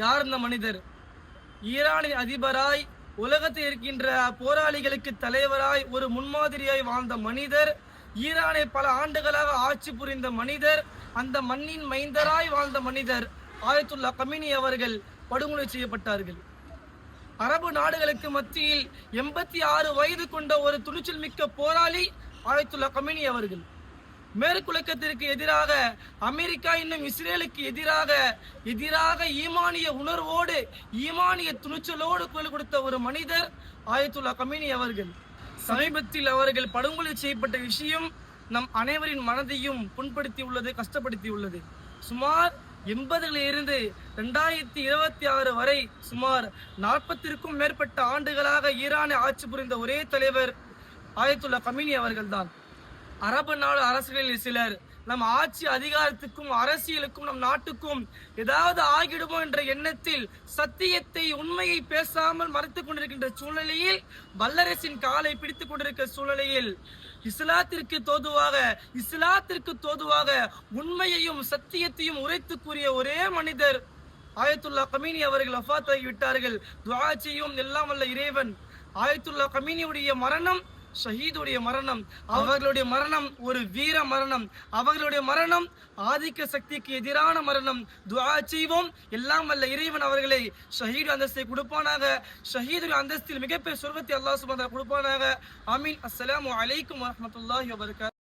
யார் இந்த மனிதர்? ஈரானின் அதிபராய், உலகத்தில் இருக்கின்ற போராளிகளுக்கு தலைவராய், ஒரு முன்மாதிரியாய் வாழ்ந்த மனிதர், ஈரானை பல ஆண்டுகளாக ஆட்சி புரிந்த மனிதர், அந்த மண்ணின் மைந்தராய் வாழ்ந்த மனிதர் ஆயத்துல்லா கமீனி அவர்கள் படுகொலை செய்யப்பட்டார்கள். அரபு நாடுகளுக்கு மத்தியில் 86 வயது கொண்ட ஒரு துணிச்சல் மிக்க போராளி ஆயத்துல்லா கமீனி அவர்கள். மேற்குலகத்திற்கு எதிராக, அமெரிக்கா இன்னும் இஸ்ரேலுக்கு எதிராக ஈமானிய உணர்வோடு, ஈமானிய துணிச்சலோடு குரல் கொடுத்த ஒரு மனிதர் ஆயத்துல்லா கமீனி அவர்கள். சமீபத்தில் அவர்கள் படுகொலை செய்யப்பட்ட விஷயம் நம் அனைவரின் மனதையும் புண்படுத்தி உள்ளது, கஷ்டப்படுத்தி உள்ளது. சுமார் 80களில் இருந்து 2026 வரை சுமார் 40க்கும் மேற்பட்ட ஆண்டுகளாக ஈரானை ஆட்சி புரிந்த ஒரே தலைவர் ஆயத்துல்லா கமீனி அவர்கள்தான். அரபு நாடு அரசுகளில் சிலர் நம் ஆட்சி அதிகாரத்துக்கும் அரசியலுக்கும் நம் நாட்டுக்கும் ஏதாவது ஆகிடுமோ என்ற எண்ணத்தில் சத்தியத்தை, உண்மையை பேசாமல் மறைத்துக் கொண்டிருக்கின்ற சூழ்நிலையில், வல்லரசின் காலை பிடித்துக் கொண்டிருக்கிற சூழ்நிலையில் இஸ்லாத்திற்கு தோதுவாக உண்மையையும் சத்தியத்தையும் உரைத்து கூறிய ஒரே மனிதர் ஆயத்துல்லா கமீனி அவர்கள் வஃபாத் ஆகிவிட்டார்கள். துஆ செய்யும் எல்லாம் வல்ல இறைவன். ஆயத்துல்லா கமீனியுடைய மரணம் ஷஹீதுடைய மரணம். அவர்களுடைய மரணம் ஒரு வீர மரணம். அவர்களுடைய மரணம் ஆதிக்க சக்திக்கு எதிரான மரணம். துஆ செய்வோம், எல்லாம் வல்ல இறைவன் அவர்களை ஷஹீது அந்தஸ்தை கொடுப்பானாக. ஷஹீதுடைய அந்தஸ்தில் மிகப்பெரிய சொர்க்கத்தை அல்லாஹ் சுப்ஹானஹு வ தஆலா கொடுப்பானாக. ஆமீன். அஸ்ஸலாமு அலைக்கும் வரஹ்மத்துல்லாஹி வபரகாத்துஹு.